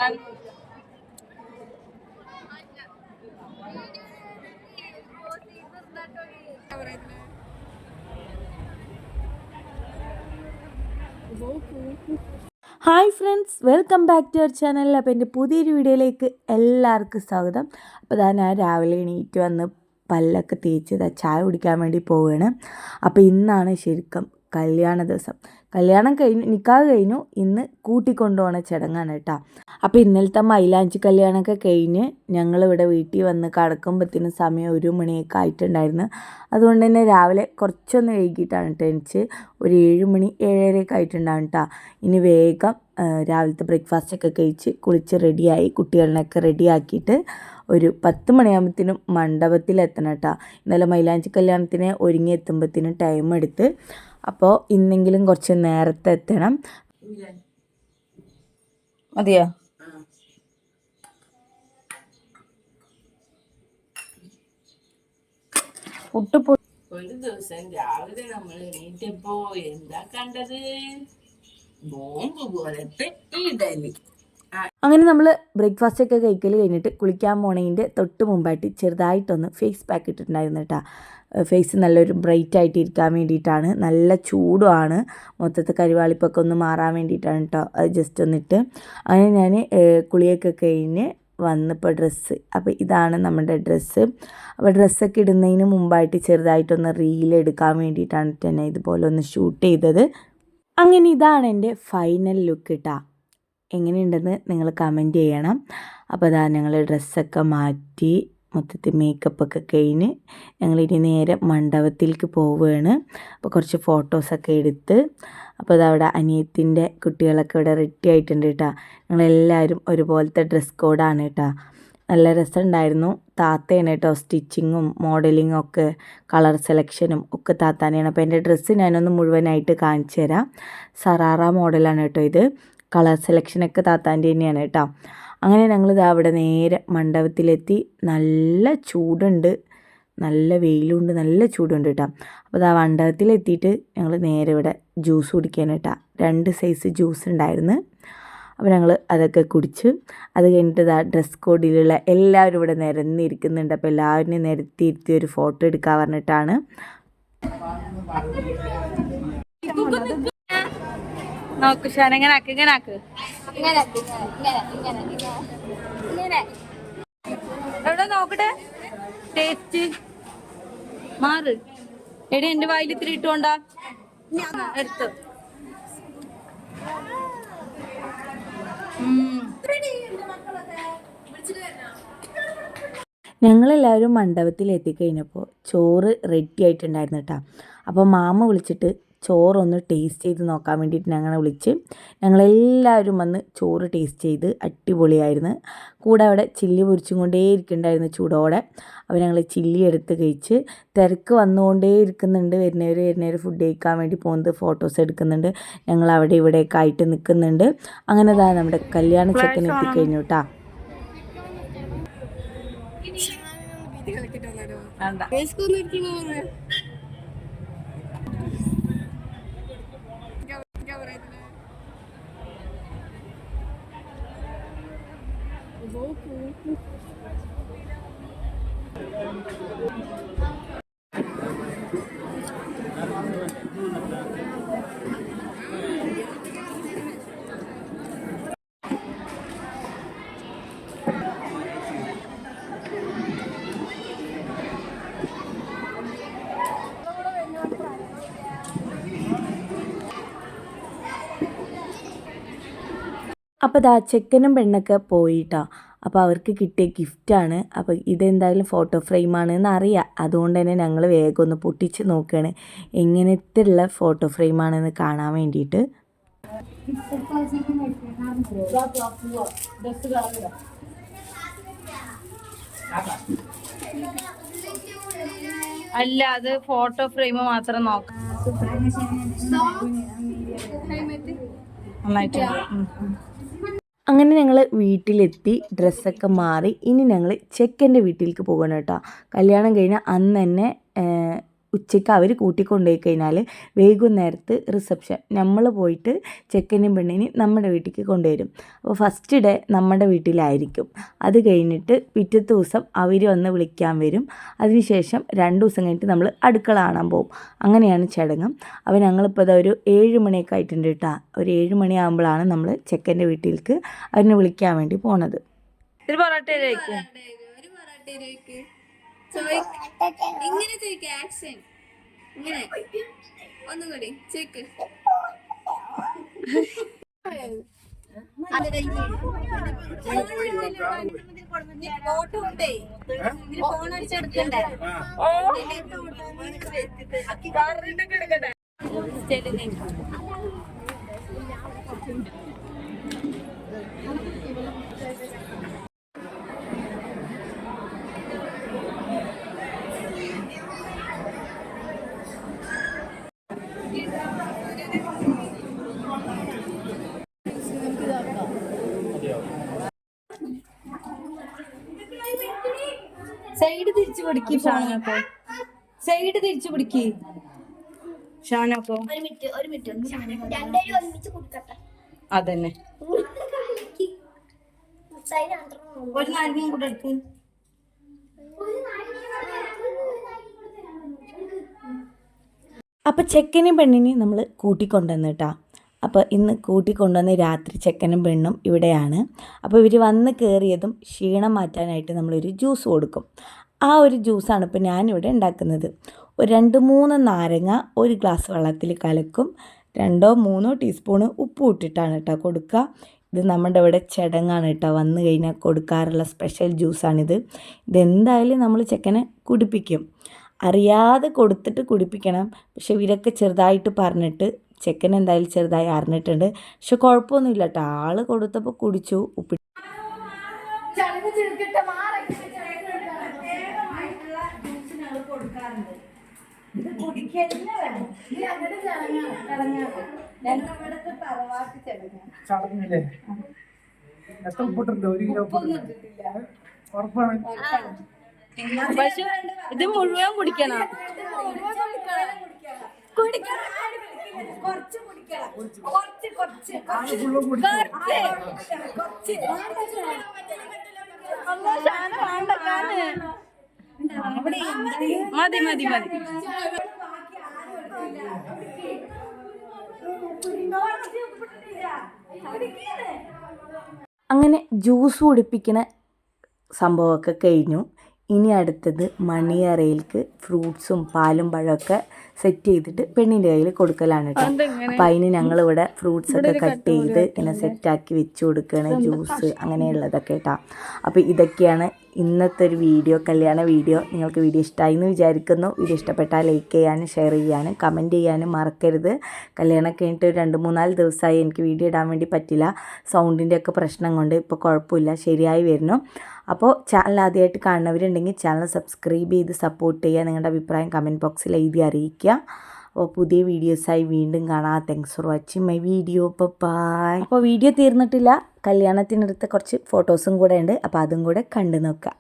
Hi friends, welcome back to our channel. അപ്പോൾ എൻ്റെ പുതിയൊരു വീഡിയോയിലേക്ക് എല്ലാവർക്കും സ്വാഗതം. അപ്പോൾ ഞാൻ രാവിലെ എണീറ്റ് വന്ന് പല്ലൊക്കെ തേച്ച് ചായ കുടിക്കാൻ വേണ്ടി പോവുകയാണ്. അപ്പോൾ ഇന്നാണ് ശരിക്കും കല്യാണ ദിവസം. കല്യാണം കഴിഞ്ഞു, നിക്കാഹ് കഴിഞ്ഞു, ഇന്ന് കൂട്ടിക്കൊണ്ടുപോകുന്ന ചടങ്ങാണ് കേട്ടോ. അപ്പോൾ ഇന്നലത്തെ മൈലാഞ്ചി കല്യാണമൊക്കെ കഴിഞ്ഞ് ഞങ്ങളിവിടെ വീട്ടിൽ വന്ന് കിടക്കുമ്പോഴത്തേനും സമയം 1 മണിയൊക്കെ ആയിട്ടുണ്ടായിരുന്നു. അതുകൊണ്ട് തന്നെ രാവിലെ കുറച്ചൊന്ന് വൈകിട്ടാണ് കേട്ടോ എണിച്ച്. ഒരു 7 മണി 7:30 ആയിട്ടുണ്ടാവും കേട്ടോ. ഇനി വേഗം രാവിലത്തെ ബ്രേക്ക്ഫാസ്റ്റൊക്കെ കഴിച്ച് കുളിച്ച് റെഡിയായി കുട്ടികളിനൊക്കെ റെഡിയാക്കിയിട്ട് ഒരു 10 മണിയാകുമ്പോഴത്തേനും മണ്ഡപത്തിലെത്തണം കേട്ടോ. ഇന്നലെ മൈലാഞ്ചി കല്യാണത്തിന് ഒരുങ്ങി എത്തുമ്പോഴത്തേനും ടൈം എടുത്ത്. അപ്പോൾ ഇന്നെങ്കിലും കുറച്ച് നേരത്തെ എത്തണം. മതിയോ? ഒരു ദിവസം രാവിലെ നമ്മൾ എണീറ്റപ്പോ എന്താ കണ്ടത്? ബോംബ് പോലത്തെ ഇഡലി. അങ്ങനെ നമ്മൾ ബ്രേക്ക്ഫാസ്റ്റൊക്കെ കഴിക്കൽ കഴിഞ്ഞിട്ട് കുളിക്കാൻ പോണതിൻ്റെ തൊട്ട് മുമ്പായിട്ട് ചെറുതായിട്ടൊന്ന് ഫേസ് പാക്ക് ഇട്ടിട്ടുണ്ടായിരുന്നു കേട്ടോ. ഫേസ് നല്ലൊരു ബ്രൈറ്റ് ആയിട്ട് ഇരിക്കാൻ വേണ്ടിയിട്ടാണ്. നല്ല ചൂടുമാണ്, മൊത്തത്തിൽ കരിവാളിപ്പൊക്കെ ഒന്ന് മാറാൻ വേണ്ടിയിട്ടാണ് കേട്ടോ. അത് ജസ്റ്റ് ഒന്നിട്ട് അങ്ങനെ ഞാൻ കുളിയൊക്കെ കഴിഞ്ഞ് വന്നപ്പോൾ ഡ്രസ്സ്, അപ്പോൾ ഇതാണ് നമ്മുടെ ഡ്രസ്സ്. അപ്പോൾ ഡ്രസ്സൊക്കെ ഇടുന്നതിന് മുമ്പായിട്ട് ചെറുതായിട്ടൊന്ന് റീലെടുക്കാൻ വേണ്ടിയിട്ടാണ് തന്നെ ഇതുപോലെ ഒന്ന് ഷൂട്ട് ചെയ്തത്. അങ്ങനെ ഇതാണ് എൻ്റെ ഫൈനൽ ലുക്ക് കേട്ടോ. എങ്ങനെയുണ്ടെന്ന് നിങ്ങൾ കമൻറ്റ് ചെയ്യണം. അപ്പോൾ അതാ ഞങ്ങൾ ഡ്രസ്സൊക്കെ മാറ്റി മൊത്തത്തിൽ മേക്കപ്പൊക്കെ കഴിഞ്ഞ് ഞങ്ങളിനി നേരെ മണ്ഡപത്തിലേക്ക് പോവുകയാണ്. അപ്പോൾ കുറച്ച് ഫോട്ടോസൊക്കെ എടുത്ത്, അപ്പോൾ അതവിടെ അനിയത്തിൻ്റെ കുട്ടികളൊക്കെ ഇവിടെ റെഡി ആയിട്ടുണ്ട് കേട്ടോ. ഞങ്ങളെല്ലാവരും ഒരുപോലത്തെ ഡ്രസ് കോഡാണ് കേട്ടോ. നല്ല രസമുണ്ടായിരുന്നു. താത്തയാണ് കേട്ടോ സ്റ്റിച്ചിങ്ങും മോഡലിങ്ങും ഒക്കെ, കളർ സെലക്ഷനും ഒക്കെ താത്താനെയാണ്. അപ്പോൾ എൻ്റെ ഡ്രസ്സ് ഞാനൊന്ന് മുഴുവനായിട്ട് കാണിച്ചു തരാം. സറാറ മോഡലാണ് കേട്ടോ ഇത്. കളർ സെലക്ഷനൊക്കെ താത്താൻ്റെ തന്നെയാണ് കേട്ടോ. അങ്ങനെ ഞങ്ങളിത് അവിടെ നേരെ മണ്ഡപത്തിലെത്തി. നല്ല ചൂടുണ്ട്, നല്ല വെയിലുണ്ട്, നല്ല ചൂടുണ്ട് കേട്ടോ. അപ്പോൾ അത് ആ മണ്ഡപത്തിലെത്തിയിട്ട് ഞങ്ങൾ നേരെ ഇവിടെ ജ്യൂസ് കുടിക്കാൻ കേട്ടോ. 2 സൈസ് ജ്യൂസ് ഉണ്ടായിരുന്നു. അപ്പോൾ ഞങ്ങൾ അതൊക്കെ കുടിച്ച് അത് കഴിഞ്ഞിട്ട് ഇതാ ഡ്രസ് കോഡിലുള്ള എല്ലാവരും ഇവിടെ നിരന്നിരിക്കുന്നുണ്ട്. അപ്പോൾ എല്ലാവരും നിരത്തിയിരുത്തി ഒരു ഫോട്ടോ എടുക്കാൻ പറഞ്ഞിട്ടാണ്. നോക്ക് ഷാൻ, എങ്ങനെ ആക്ക്, ഇങ്ങനെ ആക്ക്, എവിടെ നോക്കട്ടെ ടേസ്റ്റ് മാറ്. എടി എന്റെ വായിൽ ഇത്തിരി ഇട്ടുകൊണ്ടാ എടുത്തു. ഞങ്ങളെല്ലാവരും മണ്ഡപത്തിൽ എത്തിക്കഴിഞ്ഞപ്പോൾ ചോറ് റെഡി ആയിട്ടുണ്ടായിരുന്നു കേട്ടോ. അപ്പോൾ മാമ വിളിച്ചിട്ട് ചോറൊന്ന് ടേസ്റ്റ് ചെയ്ത് നോക്കാൻ വേണ്ടിയിട്ട് ഞങ്ങളെ വിളിച്ച് ഞങ്ങളെല്ലാവരും വന്ന് ചോറ് ടേസ്റ്റ് ചെയ്ത് അടിപൊളിയായിരുന്നു. കൂടെ അവിടെ ചില്ലി പൊരിച്ചും കൊണ്ടേ ഇരിക്കുന്നുണ്ടായിരുന്നു ചൂടോടെ. അപ്പോൾ ഞങ്ങൾ ചില്ലി എടുത്ത് കഴിച്ച് തിരക്ക് വന്നുകൊണ്ടേ ഇരിക്കുന്നുണ്ട്. വരുന്നവർ ഫുഡ് കഴിക്കാൻ വേണ്ടി പോകുന്നത്, ഫോട്ടോസ് എടുക്കുന്നുണ്ട്. ഞങ്ങൾ അവിടെ ഇവിടെയൊക്കെ ആയിട്ട് നിൽക്കുന്നുണ്ട്. അങ്ങനെ ഇതാ നമ്മുടെ കല്യാണ ചെക്കൻ എത്തിക്കഴിഞ്ഞു കേട്ടോ. അപ്പോൾ ദാ ചെക്കനും പെണ്ണൊക്കെ പോയിട്ടോ. അപ്പോൾ അവർക്ക് കിട്ടിയ ഗിഫ്റ്റാണ്. അപ്പോൾ ഇതെന്തായാലും ഫോട്ടോ ഫ്രെയിമാണെന്ന് അറിയാം. അതുകൊണ്ട് തന്നെ ഞങ്ങൾ വേഗം ഒന്ന് പൊട്ടിച്ച് നോക്കുകയാണ് എങ്ങനത്തെ ഉള്ള ഫോട്ടോ ഫ്രെയിമാണെന്ന് കാണാൻ വേണ്ടിയിട്ട്. അല്ല, അത് ഫോട്ടോ ഫ്രെയിം മാത്രം നോക്കാം. അങ്ങനെ ഞങ്ങൾ വീട്ടിലെത്തി ഡ്രസ്സൊക്കെ മാറി. ഇനി ഞങ്ങൾ ചെക്കൻ്റെ വീട്ടിലേക്ക് പോകണം കേട്ടോ. കല്യാണം കഴിഞ്ഞാൽ അന്ന് തന്നെ ഉച്ചയ്ക്ക് അവർ കൂട്ടിക്കൊണ്ടുപോയി കഴിഞ്ഞാൽ വൈകുന്നേരത്ത് റിസപ്ഷൻ നമ്മൾ പോയിട്ട് ചെക്കനും പെണ്ണിനും നമ്മുടെ വീട്ടിലേക്ക് കൊണ്ടുവരും. അപ്പോൾ ഫസ്റ്റ് ഡേ നമ്മുടെ വീട്ടിലായിരിക്കും. അത് കഴിഞ്ഞിട്ട് പിറ്റത്തെ ദിവസം അവർ വന്ന് വിളിക്കാൻ വരും. അതിനുശേഷം 2 ദിവസം കഴിഞ്ഞിട്ട് നമ്മൾ അടുക്കള കാണാൻ പോകും. അങ്ങനെയാണ് ചടങ്ങ്. അപ്പോൾ ഞങ്ങളിപ്പോൾ ഒരു 7 മണിയൊക്കെ ആയിട്ടുണ്ട് കേട്ടോ. ഒരു 7 മണിയാകുമ്പോഴാണ് നമ്മൾ ചെക്കൻ്റെ വീട്ടിലേക്ക് അവരെ വിളിക്കാൻ വേണ്ടി പോണത്. ഒരു പൊറോട്ട കഴിക്കും. ഇങ്ങനെ ചോദിക്ക ആക്ഷൻ ഇങ്ങനെ ഒന്നും കൂടി ചോദിക്ക് ഫോട്ടോ ഉണ്ടേ ഫോൺ അടിച്ചെടുക്കണ്ടേ സൈഡ് തിരിച്ചു പിടിക്ക് ഷാനോക്കോ. സൈഡ് തിരിച്ചു പിടിക്ക് ഷാനോക്കോ. ഒരു മിനിറ്റ് രണ്ടുപേരും ഒരുമിച്ച് കൊടുക്കട്ടെ. അതന്നെ ഒരു നാരങ്ങയും കൂടെ എടുക്ക്. അപ്പോൾ ചെക്കനും പെണ്ണിനെയും നമ്മൾ കൂട്ടിക്കൊണ്ടുവന്ന് കേട്ടോ. അപ്പോൾ ഇന്ന് കൂട്ടിക്കൊണ്ടുവന്ന് രാത്രി ചെക്കനും പെണ്ണും ഇവിടെയാണ്. അപ്പോൾ ഇവർ വന്ന് കയറിയതും ക്ഷീണം മാറ്റാനായിട്ട് നമ്മളൊരു ജ്യൂസ് കൊടുക്കും. ആ ഒരു ജ്യൂസാണ് ഇപ്പോൾ ഞാനിവിടെ ഉണ്ടാക്കുന്നത്. ഒരു 2-3 നാരങ്ങ ഒരു ഗ്ലാസ് വെള്ളത്തിൽ കലക്കും. 2-3 ടീസ്പൂണ് ഉപ്പ് ഇട്ടിട്ടാണ് കേട്ടോ കൊടുക്കുക. ഇത് നമ്മുടെ ഇവിടെ ചടങ്ങാണ് കേട്ടോ. വന്നു കഴിഞ്ഞാൽ കൊടുക്കാറുള്ള സ്പെഷ്യൽ ജ്യൂസാണിത്. ഇതെന്തായാലും നമ്മൾ ചെക്കനെ കുടിപ്പിക്കും. അറിയാതെ കൊടുത്തിട്ട് കുടിപ്പിക്കണം. പക്ഷെ ഇവരൊക്കെ ചെറുതായിട്ട് പറഞ്ഞിട്ട് ചെക്കൻ എന്തായാലും ചെറുതായി അറിഞ്ഞിട്ടുണ്ട്. പക്ഷെ കുഴപ്പമൊന്നുമില്ല കേട്ടോ. ആൾ കൊടുത്തപ്പോൾ കുടിച്ചു. ഉപ്പ് ചടങ്ങില്ലേ എത്ര ഉപ്പിട്ടുണ്ട്? 1 കിലോ ഉറപ്പാണ്. പക്ഷെ ഇത് മുഴുവൻ കുടിക്കണം. മതി മതി മതി. അങ്ങനെ ജ്യൂസ് കുടിപ്പിക്കുന്ന സംഭവമൊക്കെ കഴിഞ്ഞു. ഇനി അടുത്തത് മണിയറയിലേക്ക് ഫ്രൂട്ട്സും പാലും പഴമൊക്കെ സെറ്റ് ചെയ്തിട്ട് പെണ്ണിൻ്റെ കയ്യിൽ കൊടുക്കലാണ് കേട്ടോ. അപ്പോൾ അതിന് ഞങ്ങളിവിടെ ഫ്രൂട്ട്സൊക്കെ കട്ട് ചെയ്ത് ഇങ്ങനെ സെറ്റാക്കി വെച്ച് കൊടുക്കുകയാണ്. ജ്യൂസ് അങ്ങനെയുള്ളതൊക്കെ കേട്ടോ. അപ്പോൾ ഇതൊക്കെയാണ് ഇന്നത്തെ ഒരു വീഡിയോ, കല്യാണ വീഡിയോ. നിങ്ങൾക്ക് വീഡിയോ ഇഷ്ടമായി എന്ന് വിചാരിക്കുന്നു. വീഡിയോ ഇഷ്ടപ്പെട്ടാൽ ലൈക്ക് ചെയ്യാനും ഷെയർ ചെയ്യാനും കമൻറ്റ് ചെയ്യാനും മറക്കരുത്. കല്യാണം കഴിഞ്ഞിട്ട് 2-3-4 ദിവസമായി എനിക്ക് വീഡിയോ ഇടാൻ വേണ്ടി പറ്റില്ല. സൗണ്ടിൻ്റെ ഒക്കെ പ്രശ്നം കൊണ്ട്. ഇപ്പോൾ കുഴപ്പമില്ല, ശരിയായി വരുന്നു. അപ്പോൾ ചാനൽ ആദ്യമായിട്ട് കാണുന്നവരുണ്ടെങ്കിൽ ചാനൽ സബ്സ്ക്രൈബ് ചെയ്ത് സപ്പോർട്ട് ചെയ്യുക. നിങ്ങളുടെ അഭിപ്രായം കമൻറ്റ് ബോക്സിൽ എഴുതി അറിയിക്കുക. അപ്പോൾ പുതിയ വീഡിയോസായി വീണ്ടും കാണാം. Thanks for watching my video. Bye. അപ്പോൾ വീഡിയോ തീർന്നിട്ടില്ല. കല്യാണത്തിനടുത്ത് കുറച്ച് ഫോട്ടോസും കൂടെ ഉണ്ട്. അപ്പോൾ അതും കൂടെ കണ്ടു നോക്കുക.